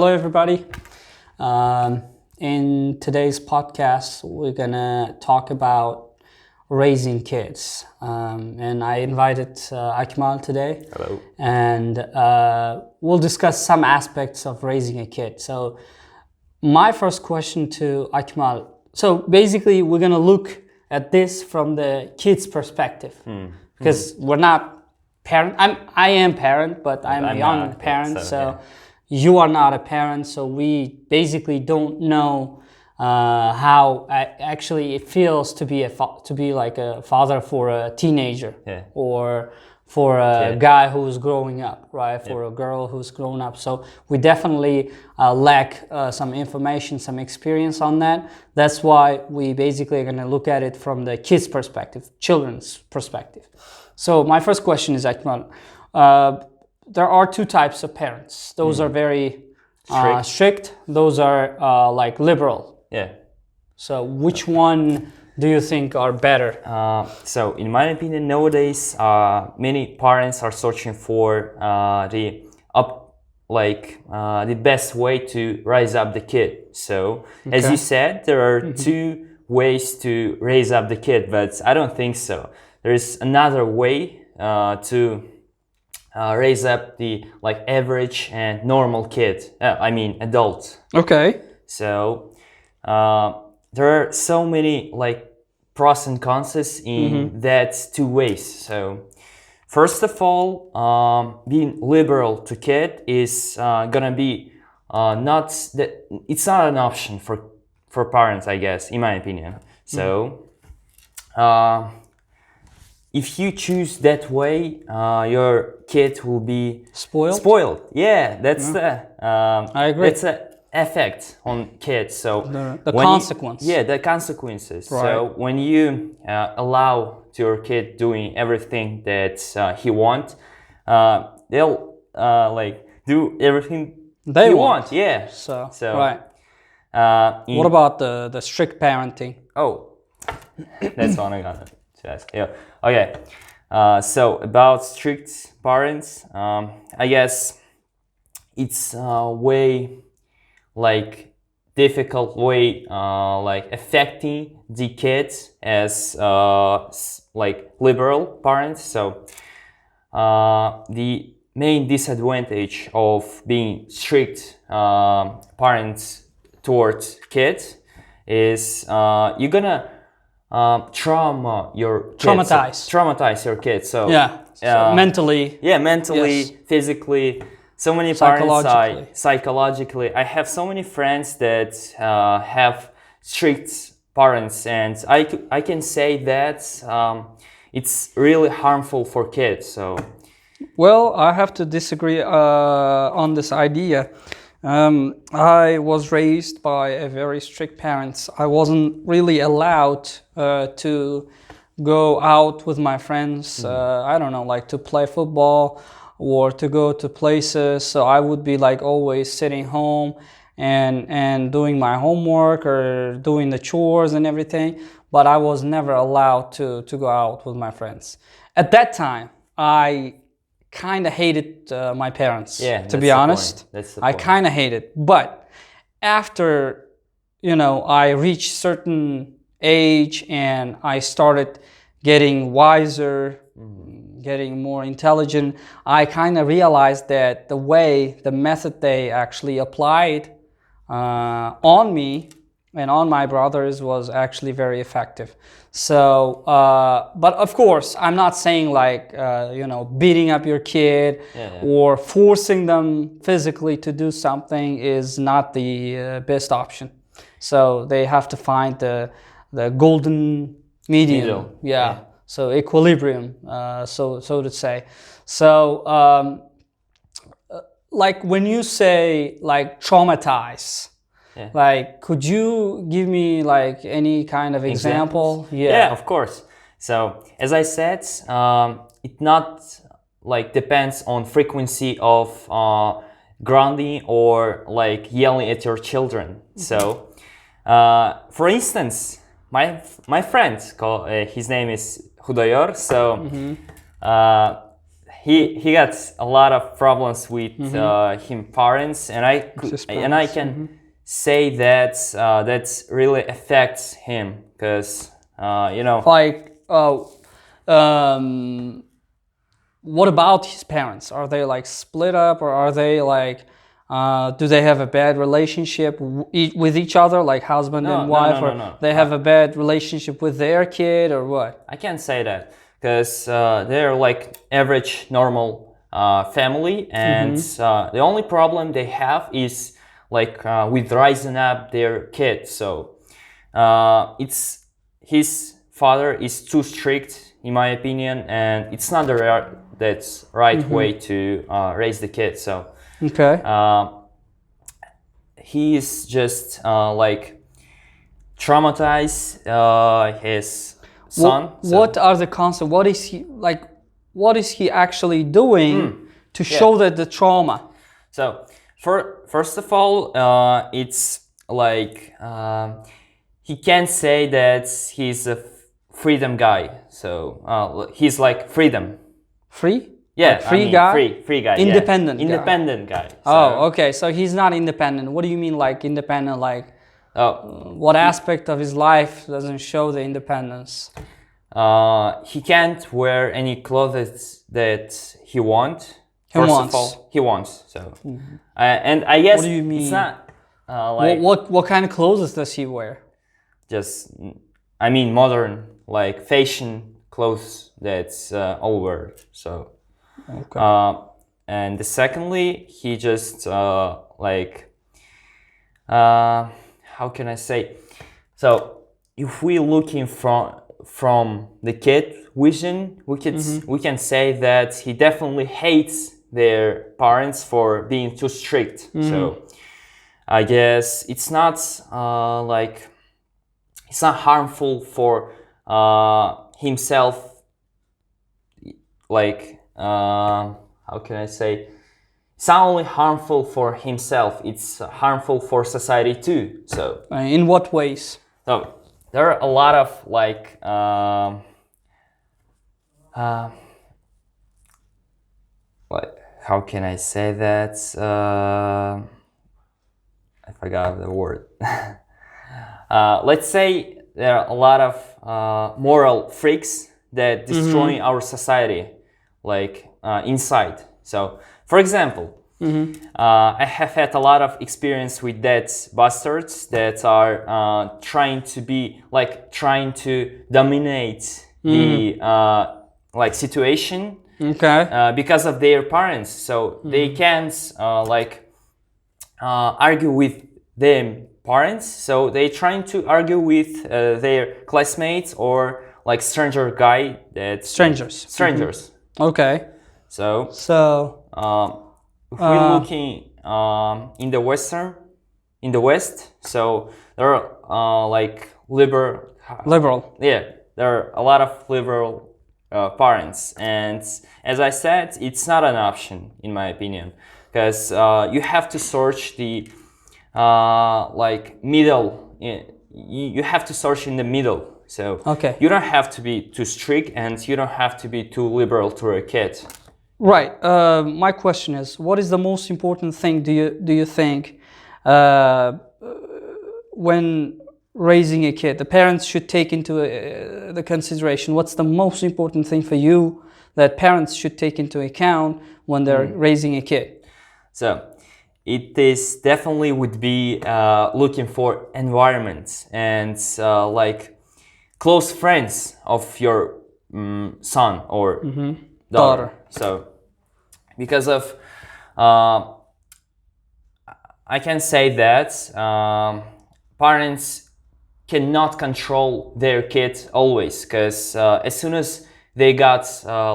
Hello, everybody. In today's podcast, we're gonna talk about raising kids, and I invited Akmal today. Hello. And we'll discuss some aspects of raising a kid. So, my first question to Akmal. So basically, we're gonna look at this from the kid's perspective, because we're not parent. I am parent, but I'm a young not, parent. so, yeah. You are not a parent, so we basically don't know how actually it feels to be like a father for a teenager, or for a guy who's growing up, right? For a girl who's grown up. So we definitely lack some information, some experience on that. That's why we basically are going to look at it from the kids' perspective, children's perspective. So my first question is, Akmal, there are two types of parents. Those are very strict. Those are like liberal. Yeah. So which one do you think are better? So in my opinion, nowadays, many parents are searching for the best way to raise up the kid. So as you said, there are two ways to raise up the kid, but I don't think so. There is another way to raise up the average and normal kid. Adult. Okay. So there are so many pros and cons in that two ways. So first of all, being liberal to kid is gonna be it's not an option for parents, I guess, in my opinion. So if you choose that way, your kid will be spoiled. Yeah, that's I agree. That's the effect on kids. So the consequence. The consequences. Right. So when you allow to your kid doing everything that he wants, they'll do everything they want. Yeah. So right. What about the strict parenting? Oh, that's one I got to ask. Yeah. Okay. So about strict parents, I guess it's a way difficult way affecting the kids as liberal parents. So the main disadvantage of being strict parents towards kids is you're gonna traumatize your kids. So mentally. Yeah, mentally, physically. So many parents, psychologically. I have so many friends that have strict parents, and I can say that it's really harmful for kids. So, well, I have to disagree on this idea. I was raised by a very strict parents. I wasn't really allowed to go out with my friends. I don't know, to play football or to go to places. So I would be always sitting home and doing my homework or doing the chores and everything. But I was never allowed to go out with my friends. At that time, I kind of hated my parents, to be honest. I kind of hated. But after, I reached certain age and I started getting wiser, getting more intelligent, I kind of realized that the method they actually applied on me and on my brothers was actually very effective. So, but of course, I'm not saying beating up your kid or forcing them physically to do something is not the best option. So they have to find the golden medium. Yeah. So equilibrium, so to say. So, when you say traumatize, could you give me any kind of example? Yeah, of course. So as I said, it not depends on frequency of grounding or yelling at your children. So, for instance, my friend his name is Hudayor. So he got a lot of problems with him parents, and His I parents, can say that that's really affects him because you know. Like, what about his parents? Are they like split up, or are they like, do they have a bad relationship with each other, like husband and wife, or they have a bad relationship with their kid, or what? I can't say that because they're like average normal family, and the only problem they have is like with raising up their kids. So it's his father is too strict in my opinion, and it's not that's right way to raise the kids. So Okay. he is just like traumatize his son. What are the concepts? What is he like? What is he actually doing to show that the trauma? So, first of all, it's like he can't say that he's a freedom guy. So he's like freedom. Free? Yeah, Like free I mean, guy? free guy. Independent yeah. guy. Independent guy. So, Oh, okay. So he's not independent. What do you mean, like independent? Like, what aspect of his life doesn't show the independence? he can't wear any clothes that he wants. First of all, he wants. So, and I guess What do you mean? it's not like what kind of clothes does he wear? just, I mean, modern like fashion clothes that's all wear. So, and secondly, he just like how can I say? So, if we looking from the kid vision, we can say that he definitely hates their parents for being too strict. So I guess it's not like it's not harmful for himself. Like how can I say? It's not only harmful for himself; it's harmful for society too. So In what ways? so there are a lot of like what? How can I say that? I forgot the word. Let's say there are a lot of moral freaks that destroy our society, like inside. So, for example, I have had a lot of experience with that bastards that are trying to dominate the like situation. Okay. Because of their parents, so they can't argue with them parents, so they trying to argue with their classmates or like stranger guy that strangers. Okay. So So if we're looking in the west, so there are like liberal. yeah, there are a lot of liberal parents, and as I said, it's not an option in my opinion, because you have to search the like middle. You have to search in the middle. So you don't have to be too strict, and you don't have to be too liberal to a kid. Right. My question is, what is the most important thing do you think when raising a kid, the parents should take into the consideration? What's the most important thing for you that parents should take into account when they're raising a kid? So it is definitely would be looking for environment and like close friends of your son or daughter. So because of I can say that parents cannot control their kids always, because as soon as they got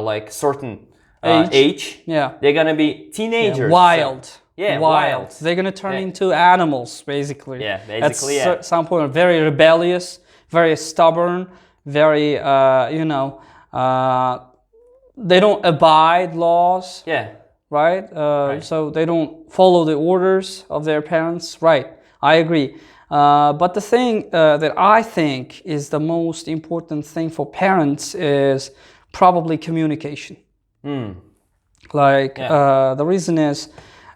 like certain age, they're gonna be teenagers. Wild. So, wild. They're gonna turn into animals, basically. Yeah, basically. At some point, very rebellious, very stubborn, very they don't abide laws. Yeah. Right? So they don't follow the orders of their parents. Right. I agree. But the thing that I think is the most important thing for parents is probably communication. Like the reason is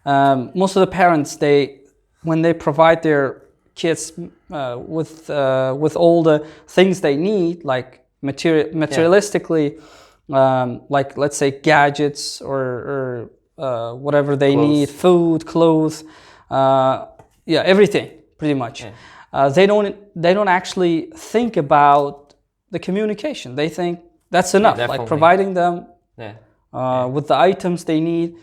most of the parents, when they provide their kids with all the things they need, like materialistically, like let's say gadgets or whatever they need, food, clothes, everything pretty much. They don't actually think about the communication. They think that's enough, like providing them with the items they need,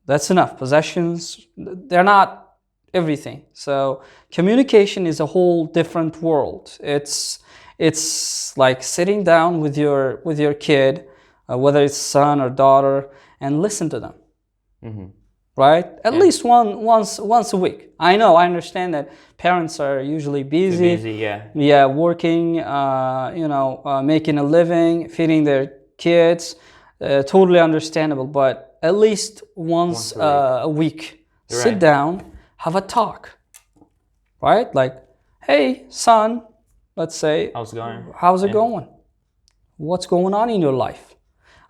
that's enough. Possessions, they're not everything. So communication is a whole different world. It's like sitting down with your kid, whether it's son or daughter, and listen to them. Right? At least once a week. I understand that parents are usually busy. Working, making a living, feeding their kids. Totally understandable, but at least once a week, sit down, have a talk, right? Like, hey, son, let's say, how's it going? What's going on in your life?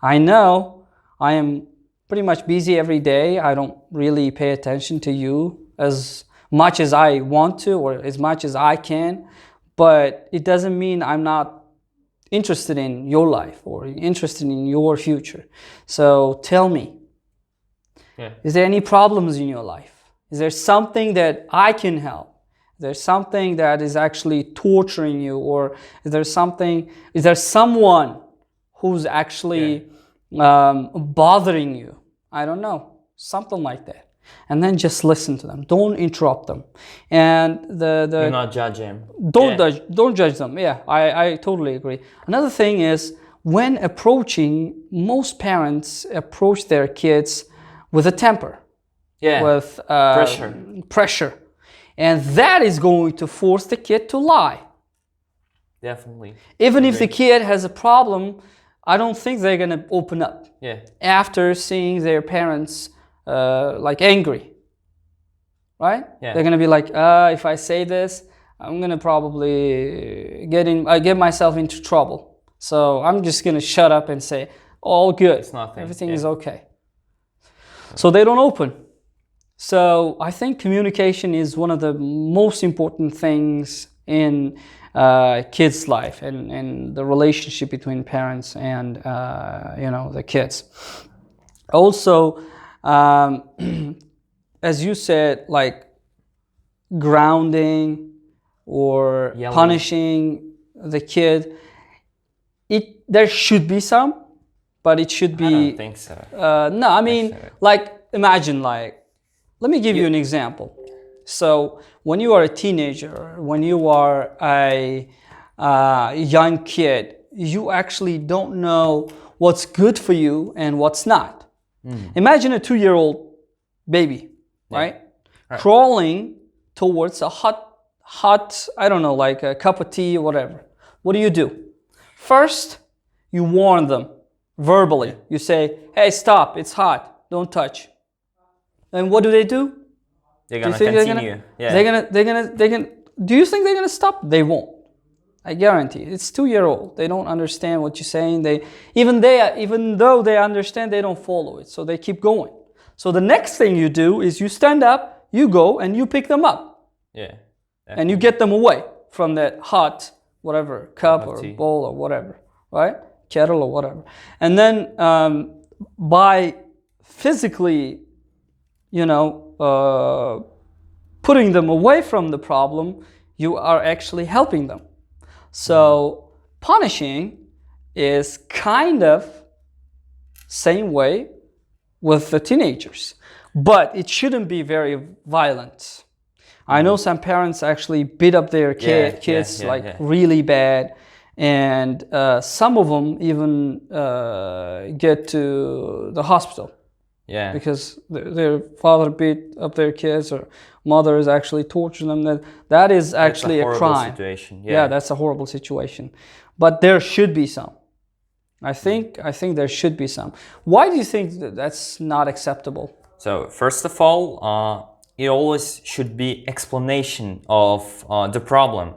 I know I am pretty much busy every day. I don't really pay attention to you as much as I want to or as much as I can, but it doesn't mean I'm not interested in your life or interested in your future. So tell me, is there any problems in your life? Is there something that I can help? Is there something that is actually torturing you, or is there someone who's actually bothering you? I don't know, something like that. And then just listen to them. Don't interrupt them. And do not judge them. Don't judge them. Yeah, I totally agree. Another thing is, when approaching, most parents approach their kids with a temper. With pressure. And that is going to force the kid to lie. Definitely. Even if the kid has a problem, I don't think they're going to open up. After seeing their parents like angry, right? They're gonna be like, if I say this, I'm gonna probably get myself into trouble. So I'm just gonna shut up and say, all good, everything is okay. So they don't open. So I think communication is one of the most important things in kids' life and the relationship between parents and the kids. Also, as you said, like grounding or punishing the kid, there should be some, but it should be. I don't think so. No, I mean, like, imagine, like, let me give you an example. So when you are a teenager, when you are a young kid, you actually don't know what's good for you and what's not. Imagine a 2-year-old baby, right? Crawling towards a hot, I don't know, like a cup of tea or whatever. What do? First, you warn them verbally. You say, hey, stop, it's hot, don't touch. And what do? They're gonna continue. Do you think they're gonna stop? They won't. I guarantee it's 2-year-old. They don't understand what you're saying. Even though they understand, they don't follow it. So they keep going. So the next thing you do is you stand up, you go, and you pick them up. And you get them away from that hot, whatever, cup or bowl or whatever, right? Kettle or whatever. And then by physically, putting them away from the problem, you are actually helping them. So punishing is kind of same way with the teenagers, but it shouldn't be very violent. I know some parents actually beat up their kids really bad, and some of them even get to the hospital. Because their father beat up their kids or mother is actually torturing them. That is actually a crime. Situation. That's a horrible situation. But there should be some. I think there should be some. Why do you think that's not acceptable? So first of all, it always should be explanation of the problem.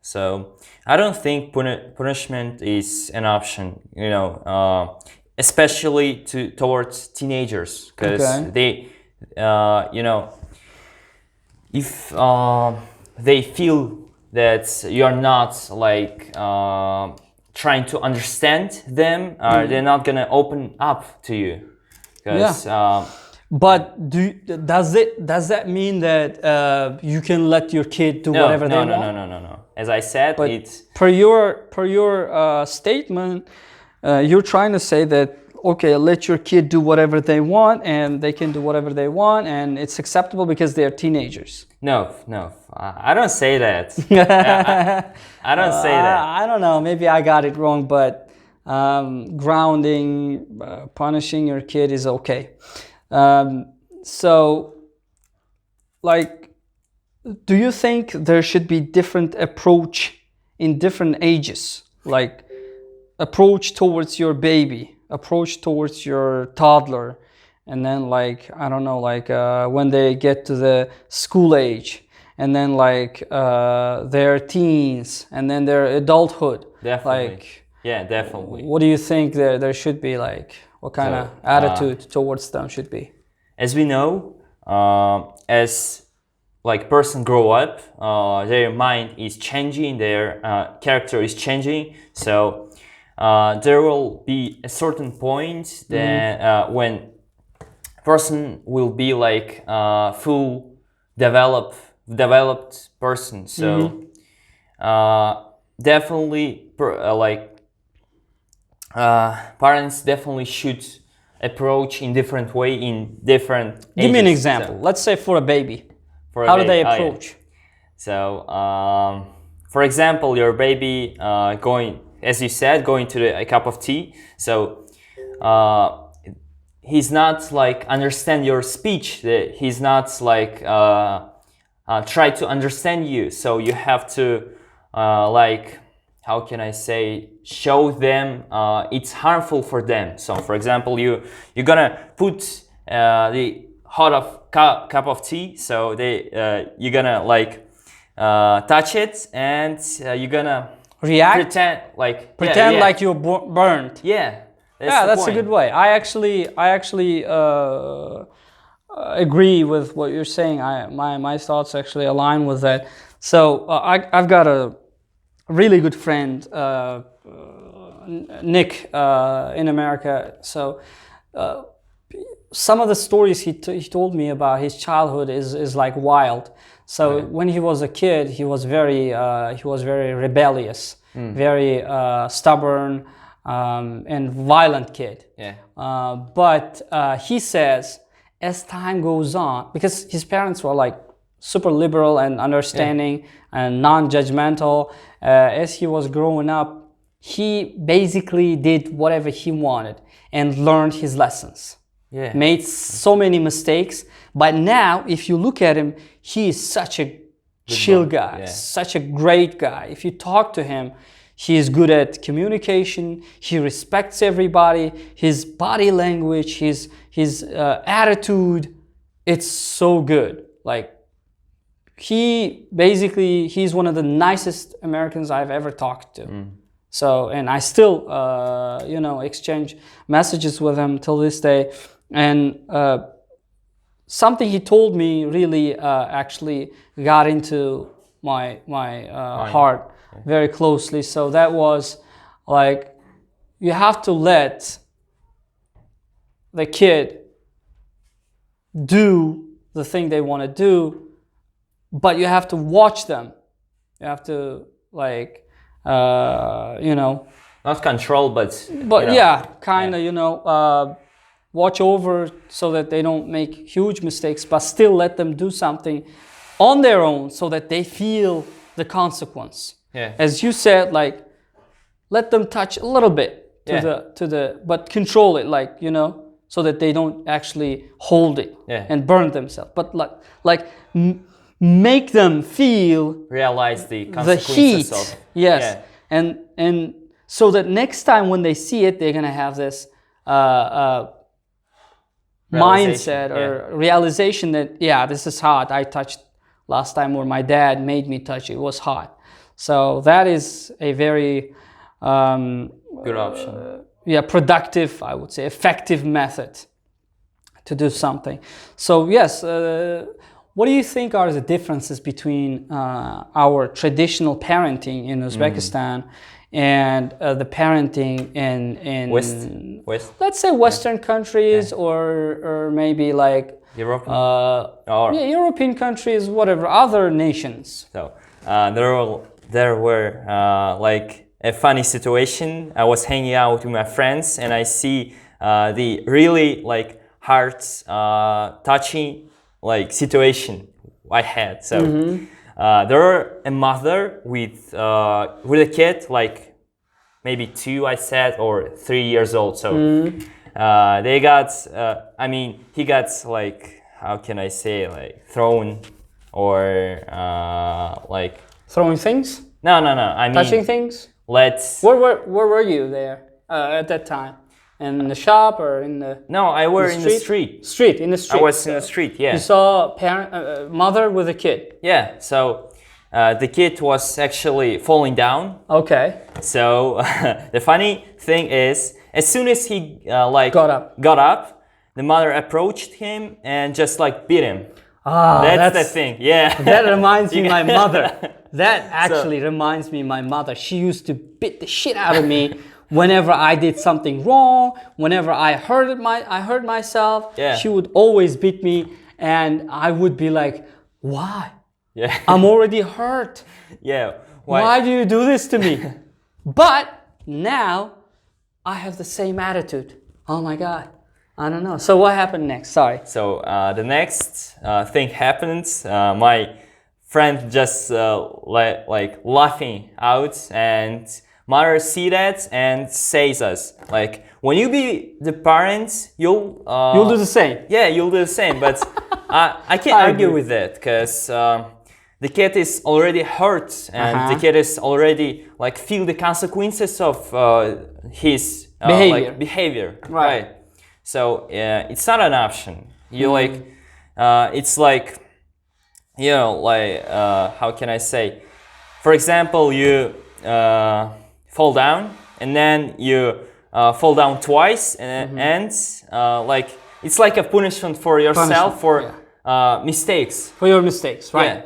So I don't think punishment is an option. especially towards teenagers, because Okay. they, you know, if they feel that you're not like trying to understand them, they're not gonna open up to you, because But does that mean that you can let your kid do no, whatever no, they no, want? no, no, no, no. As I said, But it's per your statement, you're trying to say that okay, let your kid do whatever they want, and they can do whatever they want, and it's acceptable because they're teenagers. no, no. I don't say that. I don't say that. I don't know. Maybe I got it wrong, but grounding, punishing your kid is okay. So, like, do you think there should be different approach in different ages? Like, approach towards your baby, approach towards your toddler, and then like I don't know, like when they get to the school age, and then like their teens, and then their adulthood. Definitely. Like, Yeah, definitely. what do you think there should be, like what kind of attitude towards them should be? As we know, as like person grow up, their mind is changing, their character is changing. So there will be a certain point that when person will be like full developed person. So definitely parents definitely should approach in different way in different ages. Give me an example. Let's say for a baby. For a How do baby- they oh, yeah. approach? So, for example, your baby going, as you said, going to a cup of tea. So, he's not like understand your speech. He's not like try to understand you. So you have to like, how can I say, show them it's harmful for them. So, for example, you're gonna put the hot of cup of tea. So you're gonna like touch it, and you're gonna React? pretend like Like you're burned. yeah. Yeah, the that's a point. good way. I actually agree with what you're saying. My thoughts actually align with that. So I've got a really good friend, Nick, in America. So some of the stories he told me about his childhood is like wild. So when he was a kid, he was very rebellious, very stubborn, and violent kid. Yeah. But he says, as time goes on, because his parents were like super liberal and understanding and non-judgmental, as he was growing up, he basically did whatever he wanted and learned his lessons. Yeah. Made so many mistakes, but now if you look at him, he is such a chill guy, such a great guy. If you talk to him, he is good at communication. He respects everybody. His body language, his attitude, it's so good. Like he's one of the nicest Americans I've ever talked to. So, and I still exchange messages with him till this day. And something he told me really actually got into my heart very closely. So that was like, you have to let the kid do the thing they want to do, but you have to watch them. You have to like, not control, but watch over so that they don't make huge mistakes, but still let them do something on their own so that they feel the consequence. Yeah. As you said, like, let them touch a little bit but control it, like, so that they don't actually hold it and burn themselves. But make them feel realize the heat. consequences of And so that next time when they see it, they're gonna have this mindset or realization that this is hot. I touched last time, or my dad made me touch it. It was hot. So that is a very good option. yeah, productive, I would say, effective method to do something. So yes, what do you think are the differences between our traditional parenting in Uzbekistan and the parenting in West, let's say Western countries, or maybe like European, yeah, European countries, whatever, other nations? So there were like a funny situation. I was hanging out with my friends, and I see the really like heart touching like situation I had. So there were a mother with a kid like maybe 2, I said, or 3 years old. So they got I mean, he got like, how can I say, like thrown, or like Throwing things, no, I mean touching things. let's Where were you there at that time? In the shop or in the no, I were in the street. Street, in the street. I was in the street, yeah. You saw mother with a kid. Yeah, so the kid was actually falling down. Okay. So the funny thing is, as soon as he like Got up, the mother approached him and just like beat him. Ah, that's the thing. Yeah. That reminds me of my mother. That actually reminds me of my mother. She used to beat the shit out of me whenever I did something wrong, whenever I hurt myself. Yeah. She would always beat me, and I would be like, why? Yeah. I'm already hurt. Yeah. Why do you do this to me? But now I have the same attitude. Oh my God. I don't know. So what happened next? Sorry. So the next thing happened. My friend just like laughing out, and mother see that and says us like, when you be the parents, you'll do the same. Yeah, you'll do the same. But I can't argue with that, because the kid is already hurt, and the kid is already like feel the consequences of his behavior. Right. So it's not an option. You like, it's like, you know, like how can I say? For example, you fall down, and then you fall down twice, and like it's like a punishment for yourself for mistakes. For your mistakes, right? Yeah.